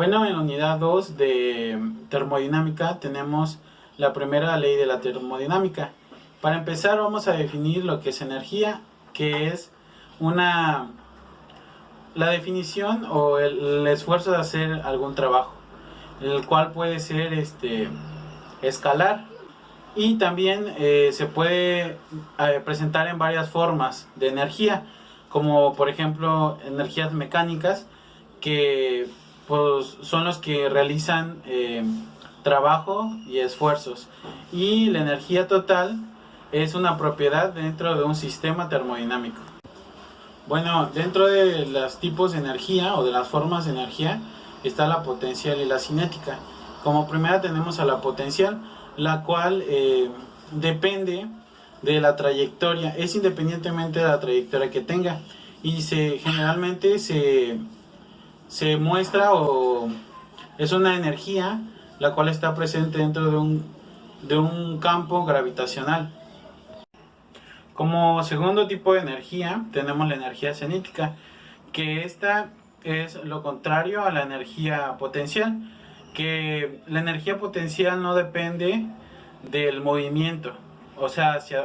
Bueno, en la unidad 2 de termodinámica tenemos la primera ley de la termodinámica. Para empezar vamos a definir lo que es energía, que es la definición o el esfuerzo de hacer algún trabajo, el cual puede ser escalar, y también se puede presentar en varias formas de energía, como por ejemplo energías mecánicas, que pues son los que realizan trabajo y esfuerzos, y la energía total es una propiedad dentro de un sistema termodinámico. Bueno, dentro de los tipos de energía o de las formas de energía está la potencial y la cinética. Como primera tenemos a la potencial, la cual depende de la trayectoria, es independientemente de la trayectoria que tenga, y generalmente se muestra o es una energía la cual está presente dentro de un campo gravitacional. Como segundo tipo de energía tenemos la energía cinética, que esta es lo contrario a la energía potencial, que la energía potencial no depende del movimiento, o sea, si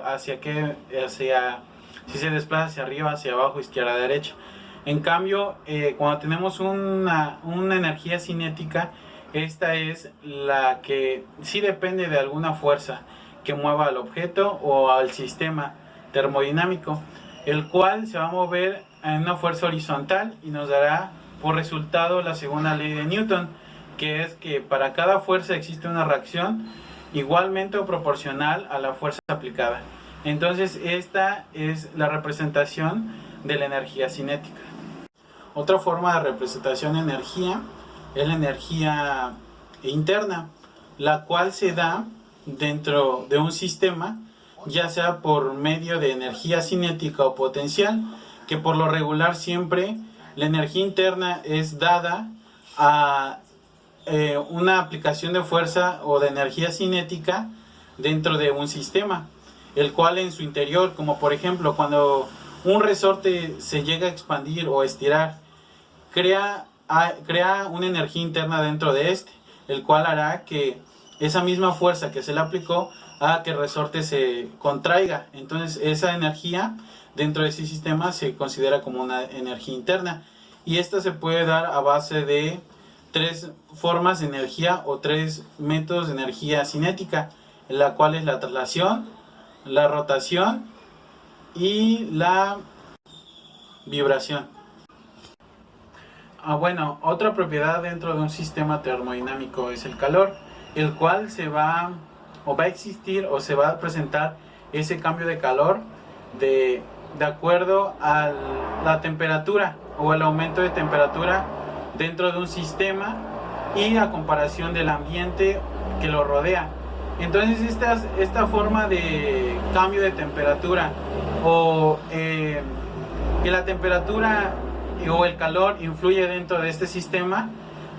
se desplaza hacia arriba, hacia abajo, izquierda, derecha. En cambio, cuando tenemos una energía cinética, esta es la que sí depende de alguna fuerza que mueva al objeto o al sistema termodinámico, el cual se va a mover en una fuerza horizontal y nos dará por resultado la segunda ley de Newton, que es que para cada fuerza existe una reacción igualmente proporcional a la fuerza aplicada. Entonces esta es la representación de la energía cinética. Otra forma de representación de energía es la energía interna, la cual se da dentro de un sistema, ya sea por medio de energía cinética o potencial, que por lo regular siempre la energía interna es dada a una aplicación de fuerza o de energía cinética dentro de un sistema, el cual en su interior, como por ejemplo cuando un resorte se llega a expandir o estirar, crea una energía interna dentro de el cual hará que esa misma fuerza que se le aplicó haga que el resorte se contraiga. Entonces esa energía dentro de ese sistema se considera como una energía interna, y esta se puede dar a base de tres formas de energía o tres métodos de energía cinética, la cual es la traslación, la rotación y la vibración. Bueno, otra propiedad dentro de un sistema termodinámico es el calor, el cual va a existir o se va a presentar ese cambio de calor de acuerdo a la temperatura o el aumento de temperatura dentro de un sistema y a comparación del ambiente que lo rodea. Entonces esta forma de cambio de temperatura o que la temperatura o el calor influye dentro de este sistema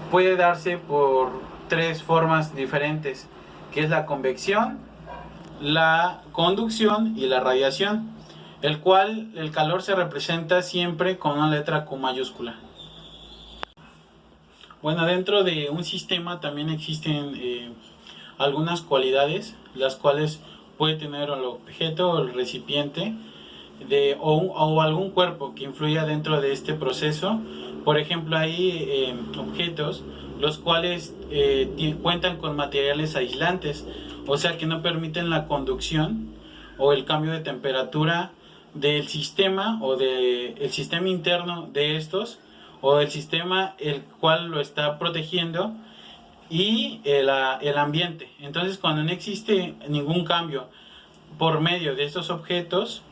puede darse por tres formas diferentes, que es la convección, la conducción y la radiación, el cual el calor se representa siempre con una letra Q mayúscula. Bueno, dentro de un sistema también existen algunas cualidades, las cuales puede tener el objeto o el recipiente o algún cuerpo que influya dentro de este proceso. Por ejemplo, hay objetos los cuales cuentan con materiales aislantes, o sea que no permiten la conducción o el cambio de temperatura del sistema o del sistema interno de estos, o del sistema el cual lo está protegiendo, y el ambiente. Entonces, cuando no existe ningún cambio por medio de estos objetos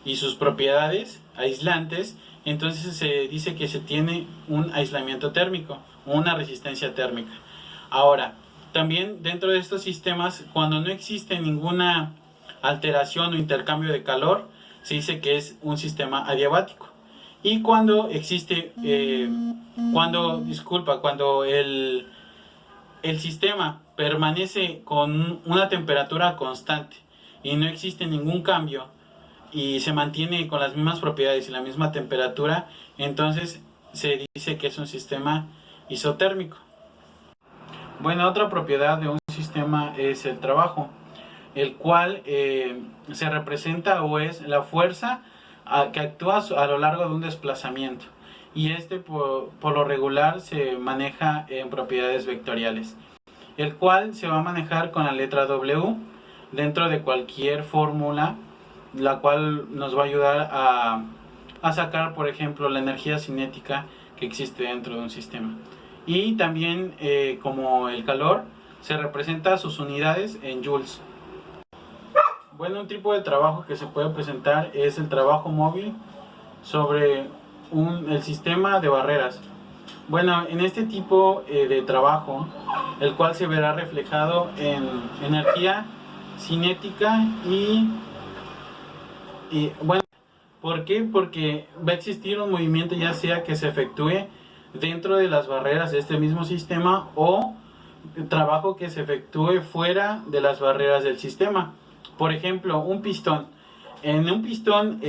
y sus propiedades aislantes, entonces se dice que se tiene un aislamiento térmico, una resistencia térmica. Ahora, también dentro de estos sistemas, cuando no existe ninguna alteración o intercambio de calor, se dice que es un sistema adiabático. Y cuando existe, cuando el sistema permanece con una temperatura constante y no existe ningún cambio y se mantiene con las mismas propiedades y la misma temperatura, entonces se dice que es un sistema isotérmico. Bueno, otra propiedad de un sistema es el trabajo, el cual se representa o es la fuerza que actúa a lo largo de un desplazamiento, y este por lo regular se maneja en propiedades vectoriales, el cual se va a manejar con la letra W dentro de cualquier fórmula, la cual nos va a ayudar a sacar, por ejemplo, la energía cinética que existe dentro de un sistema. Y también como el calor se representa sus unidades en joules. Bueno, un tipo de trabajo que se puede presentar es el trabajo móvil sobre el sistema de barreras. Bueno, en este tipo de trabajo, el cual se verá reflejado en energía cinética y bueno, ¿por qué? Porque va a existir un movimiento, ya sea que se efectúe dentro de las barreras de este mismo sistema, o trabajo que se efectúe fuera de las barreras del sistema. Por ejemplo, un pistón. En un pistón,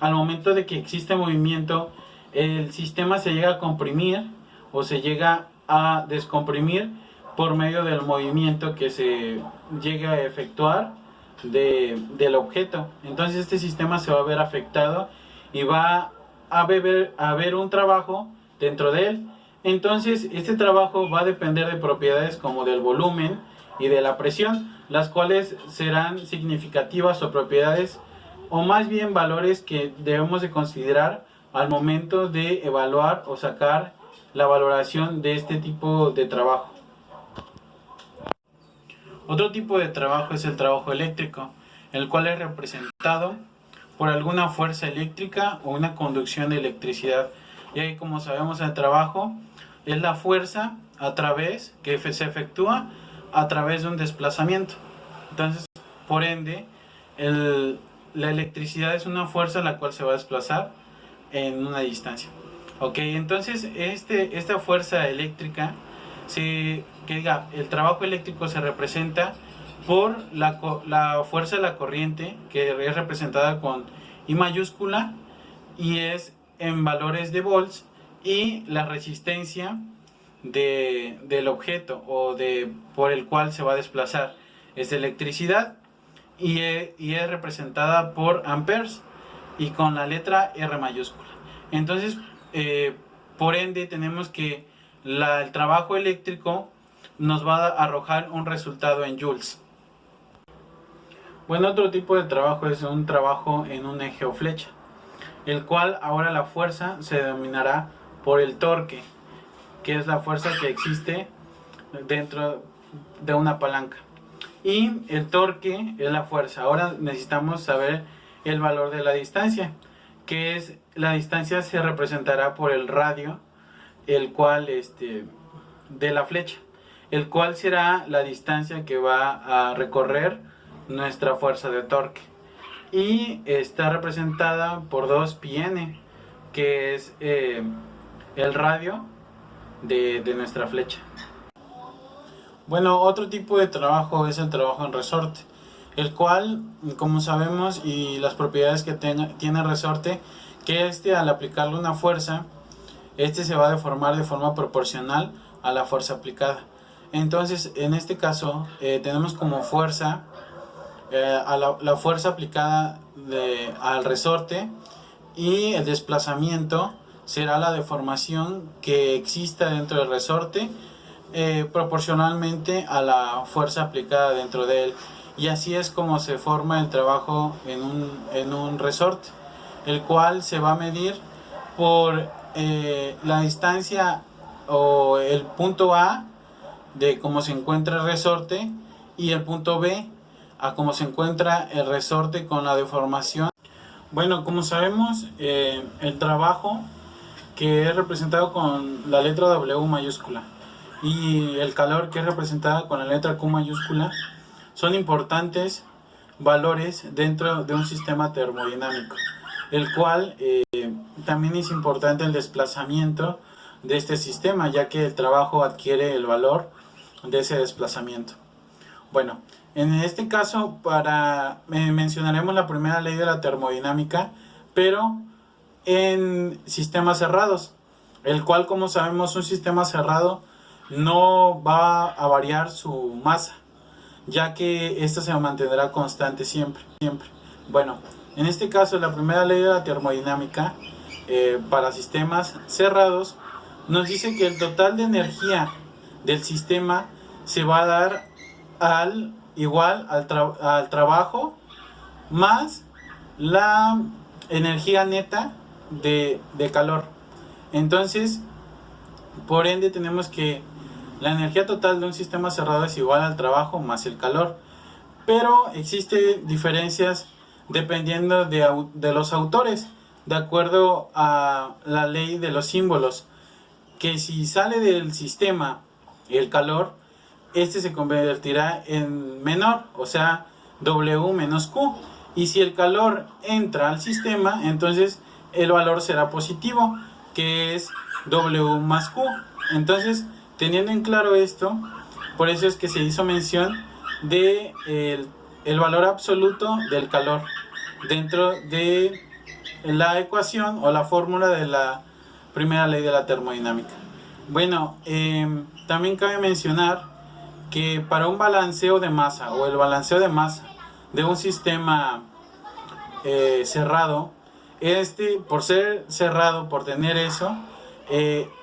al momento de que existe movimiento, el sistema se llega a comprimir o se llega a descomprimir por medio del movimiento que se llegue a efectuar del objeto. Entonces este sistema se va a ver afectado y va a haber un trabajo dentro de él. Entonces este trabajo va a depender de propiedades como del volumen y de la presión, las cuales serán significativas, o propiedades, o más bien valores, que debemos de considerar al momento de evaluar o sacar la valoración de este tipo de trabajo. Otro tipo de trabajo es el trabajo eléctrico, el cual es representado por alguna fuerza eléctrica o una conducción de electricidad. Y ahí, como sabemos, el trabajo es la fuerza que se efectúa a través de un desplazamiento. Entonces, por ende, la electricidad es una fuerza la cual se va a desplazar en una distancia. Ok, entonces esta fuerza eléctrica, el trabajo eléctrico se representa por la fuerza de la corriente, que es representada con I mayúscula y es en valores de volts, y la resistencia del objeto por el cual se va a desplazar es de electricidad, y es representada por amperes y con la letra R mayúscula. Entonces, por ende, tenemos que el trabajo eléctrico nos va a arrojar un resultado en joules. Bueno, otro tipo de trabajo es un trabajo en un eje o flecha, el cual ahora la fuerza se denominará por el torque, que es la fuerza que existe dentro de una palanca. Y el torque es la fuerza. Ahora necesitamos saber el valor de la distancia, que es la distancia se representará por el radio, el cual de la flecha, el cual será la distancia que va a recorrer nuestra fuerza de torque, y está representada por 2πn, que es el radio de nuestra flecha. Bueno, otro tipo de trabajo es el trabajo en resorte, el cual, como sabemos, y las propiedades que tiene el resorte, que al aplicarle una fuerza, se va a deformar de forma proporcional a la fuerza aplicada. Entonces, en este caso, tenemos como fuerza la fuerza aplicada al resorte, y el desplazamiento será la deformación que exista dentro del resorte proporcionalmente a la fuerza aplicada dentro de él. Y así es como se forma el trabajo en un resorte, el cual se va a medir por la distancia o el punto A de cómo se encuentra el resorte, y el punto B a cómo se encuentra el resorte con la deformación. Bueno, como sabemos, el trabajo, que es representado con la letra W mayúscula, y el calor, que es representado con la letra Q mayúscula, son importantes valores dentro de un sistema termodinámico, el cual también es importante el desplazamiento de este sistema, ya que el trabajo adquiere el valor de ese desplazamiento. Bueno, en este caso mencionaremos la primera ley de la termodinámica, pero en sistemas cerrados, el cual, como sabemos, un sistema cerrado no va a variar su masa, ya que esta se mantendrá constante siempre. Bueno, en este caso la primera ley de la termodinámica para sistemas cerrados nos dice que el total de energía del sistema se va a dar igual al trabajo más la energía neta de calor. Entonces, por ende, tenemos que la energía total de un sistema cerrado es igual al trabajo más el calor. Pero existen diferencias dependiendo de los autores, de acuerdo a la ley de los símbolos, que si sale del sistema el calor, este se convertirá en menor, o sea, W menos Q. Y si el calor entra al sistema, entonces el valor será positivo, que es W más Q. Entonces, teniendo en claro esto, por eso es que se hizo mención de el valor absoluto del calor dentro de la ecuación o la fórmula de la primera ley de la termodinámica. Bueno, también cabe mencionar que para un balanceo de masa o el balanceo de masa de un sistema cerrado, por ser cerrado, por tener eso,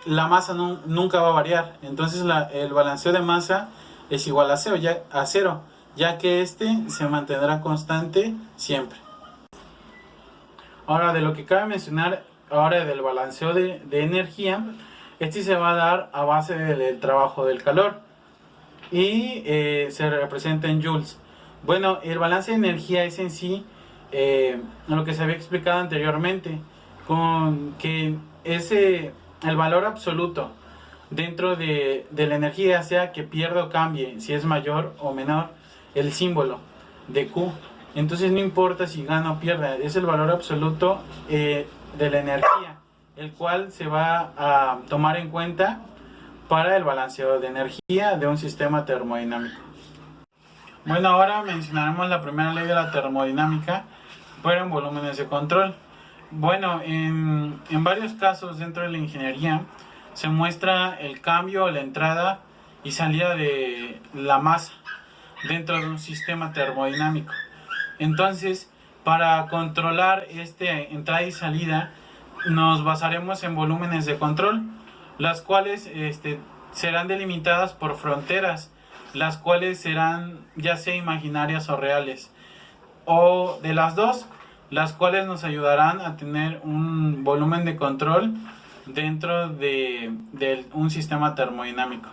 la masa nunca va a variar. Entonces el balanceo de masa es igual a cero, ya que este se mantendrá constante siempre. Ahora, de lo que cabe mencionar ahora del balanceo de energía, este se va a dar a base del trabajo del calor y se representa en joules. Bueno, el balance de energía es en sí lo que se había explicado anteriormente, con que el valor absoluto dentro de la energía, sea que pierda o cambie, si es mayor o menor el símbolo de Q. Entonces no importa si gana o pierda, es el valor absoluto de la energía, el cual se va a tomar en cuenta para el balanceo de energía de un sistema termodinámico. Bueno, ahora mencionaremos la primera ley de la termodinámica, pero en volúmenes de control. Bueno, en varios casos dentro de la ingeniería se muestra el cambio, la entrada y salida de la masa dentro de un sistema termodinámico. Entonces, para controlar entrada y salida, nos basaremos en volúmenes de control, las cuales serán delimitadas por fronteras, las cuales serán ya sea imaginarias o reales, o de las dos, las cuales nos ayudarán a tener un volumen de control dentro de un sistema termodinámico.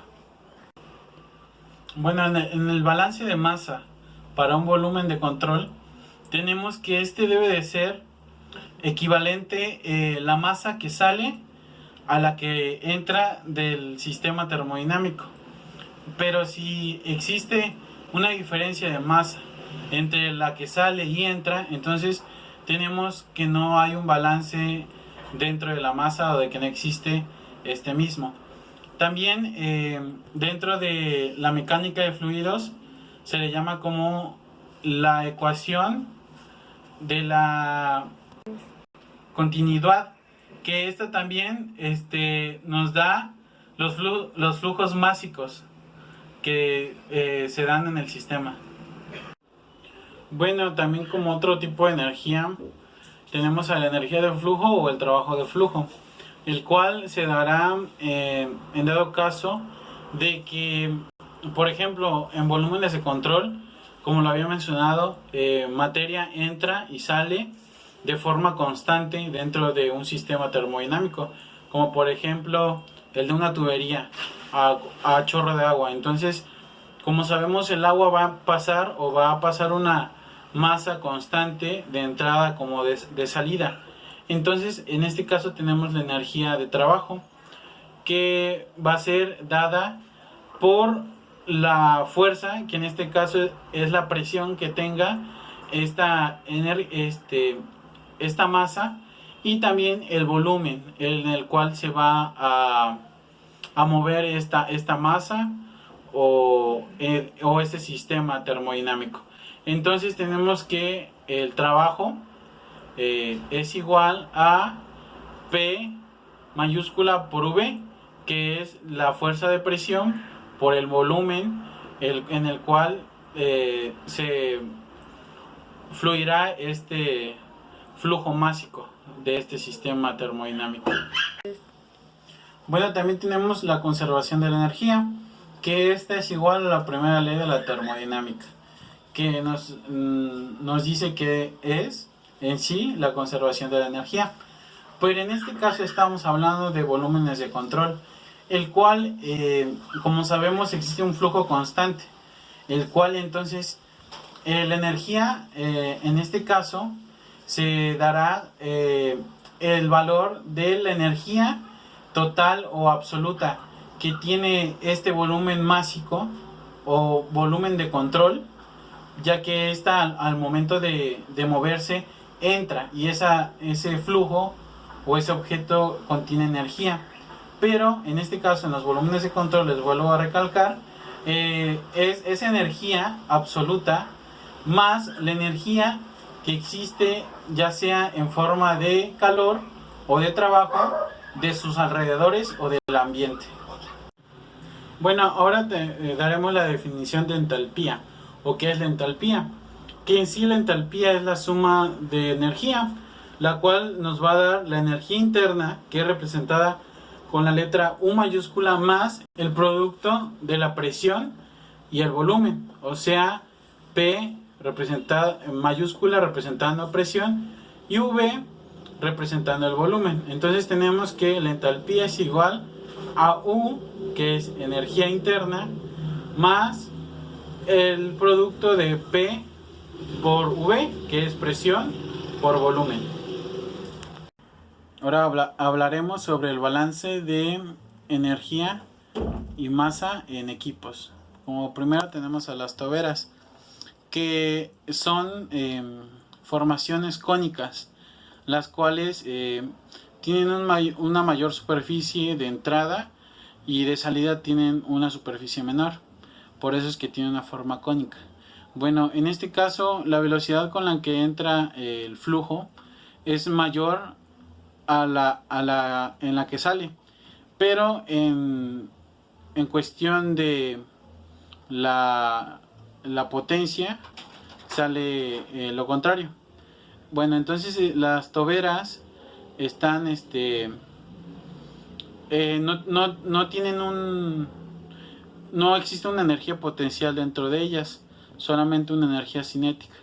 Bueno, en el balance de masa para un volumen de control, tenemos que debe de ser equivalente la masa que sale a la que entra del sistema termodinámico. Pero si existe una diferencia de masa entre la que sale y entra, entonces tenemos que no hay un balance dentro de la masa o de que no existe este mismo. También dentro de la mecánica de fluidos se le llama como la ecuación de la continuidad, que esta también nos da los flujos másicos que se dan en el sistema. Bueno, también como otro tipo de energía tenemos a la energía de flujo o el trabajo de flujo, el cual se dará en dado caso de que, por ejemplo, en volúmenes de control, como lo había mencionado, materia entra y sale de forma constante dentro de un sistema termodinámico, como por ejemplo el de una tubería a chorro de agua. Entonces, como sabemos, el agua va a pasar una masa constante de entrada como de salida. Entonces, en este caso tenemos la energía de trabajo, que va a ser dada por la fuerza, que en este caso es la presión que tenga esta masa, y también el volumen en el cual se va a mover esta masa o este sistema termodinámico. Entonces tenemos que el trabajo es igual a P mayúscula por V, que es la fuerza de presión por el volumen en el cual se fluirá este flujo másico de este sistema termodinámico. Bueno, también tenemos la conservación de la energía, que esta es igual a la primera ley de la termodinámica, que nos dice que es en sí la conservación de la energía. Pero en este caso estamos hablando de volúmenes de control, el cual, como sabemos, existe un flujo constante, el cual entonces la energía, en este caso, se dará el valor de la energía total o absoluta que tiene este volumen másico o volumen de control, ya que esta al momento de moverse entra y ese flujo o ese objeto contiene energía. Pero en este caso, en los volúmenes de control, les vuelvo a recalcar, es esa energía absoluta más la energía que existe, ya sea en forma de calor o de trabajo, de sus alrededores o del ambiente. Bueno, ahora daremos la definición de entalpía, o qué es la entalpía. Que en sí la entalpía es la suma de energía, la cual nos va a dar la energía interna, que es representada con la letra U mayúscula, más el producto de la presión y el volumen, o sea, P representada en mayúscula representando presión y V representando el volumen. Entonces tenemos que la entalpía es igual a U, que es energía interna, más el producto de P por V, que es presión por volumen. Ahora hablaremos sobre el balance de energía y masa en equipos. Como primero tenemos a las toberas, que son formaciones cónicas, las cuales tienen una mayor superficie de entrada y de salida tienen una superficie menor. Por eso es que tiene una forma cónica. Bueno, en este caso la velocidad con la que entra el flujo es mayor en la que sale, pero en cuestión de la potencia sale lo contrario. Bueno, entonces las toberas están no tienen no existe una energía potencial dentro de ellas, solamente una energía cinética.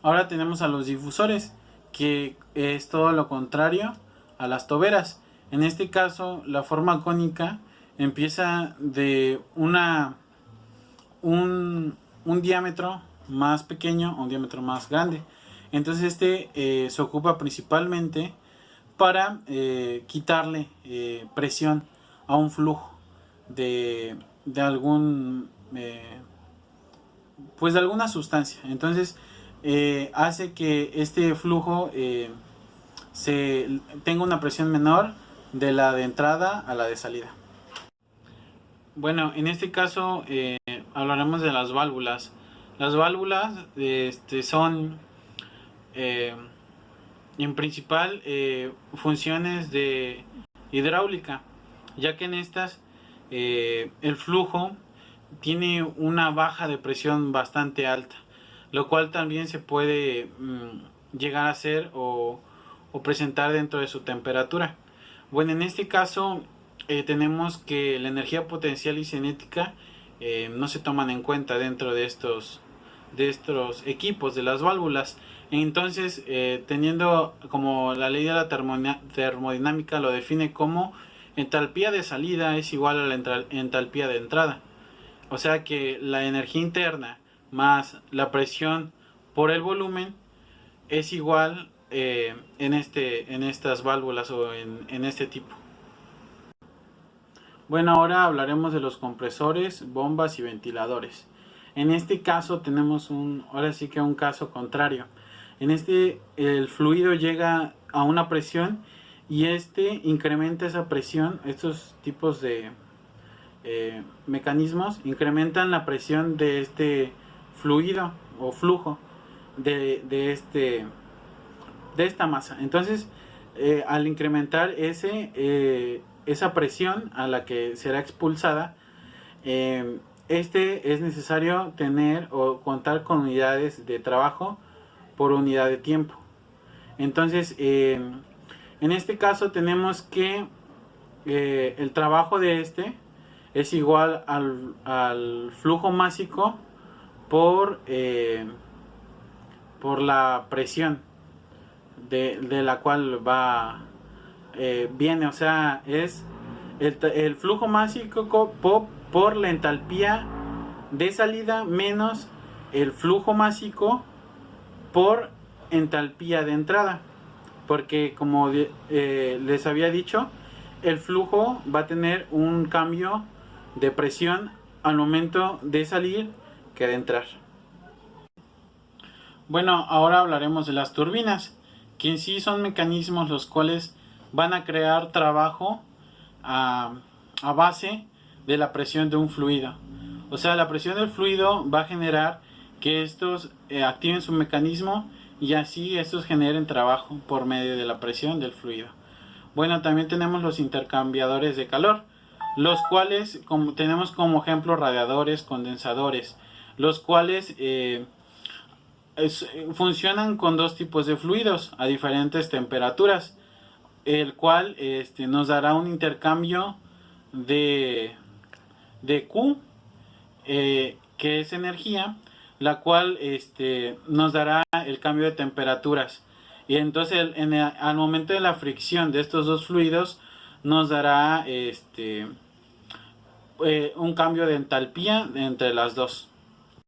Ahora tenemos a los difusores, que es todo lo contrario a las toberas. En este caso, la forma cónica empieza de un diámetro más pequeño a un diámetro más grande. Entonces se ocupa principalmente para quitarle presión a un flujo de algún pues de alguna sustancia. Entonces hace que este flujo tenga una presión menor de la de entrada a la de salida. Bueno, en este caso hablaremos de las válvulas. Las válvulas son en principal funciones de hidráulica, ya que en estas el flujo tiene una baja de presión bastante alta, lo cual también se puede llegar a ser o presentar dentro de su temperatura. Bueno, en este caso tenemos que la energía potencial y cinética no se toman en cuenta dentro de estos equipos de las válvulas. Entonces, teniendo como la ley de la termodinámica lo define como entalpía de salida es igual a la entalpía de entrada. O sea que la energía interna más la presión por el volumen es igual en estas válvulas o en este tipo. Bueno, ahora hablaremos de los compresores, bombas y ventiladores. En este caso tenemos ahora sí que un caso contrario. En el fluido llega a una presión y incrementa esa presión. Estos tipos de mecanismos incrementan la presión de este fluido o flujo de esta masa. Entonces al incrementar esa presión a la que será expulsada, es necesario tener o contar con unidades de trabajo por unidad de tiempo. Entonces, en este caso tenemos que el trabajo de es igual al flujo másico por la presión de la cual viene, o sea, es el flujo másico por la entalpía de salida menos el flujo másico por entalpía de entrada, porque como les había dicho, el flujo va a tener un cambio de presión al momento de salir que de entrar. Bueno, ahora hablaremos de las turbinas, que en sí son mecanismos los cuales van a crear trabajo a base de la presión de un fluido. O sea, la presión del fluido va a generar que estos activen su mecanismo y así estos generen trabajo por medio de la presión del fluido. Bueno, también tenemos los intercambiadores de calor, los cuales tenemos como ejemplo radiadores, condensadores, los cuales funcionan con dos tipos de fluidos a diferentes temperaturas, el cual nos dará un intercambio de Q, que es energía, la cual nos dará el cambio de temperaturas. Y entonces al momento de la fricción de estos dos fluidos nos dará un cambio de entalpía entre las dos.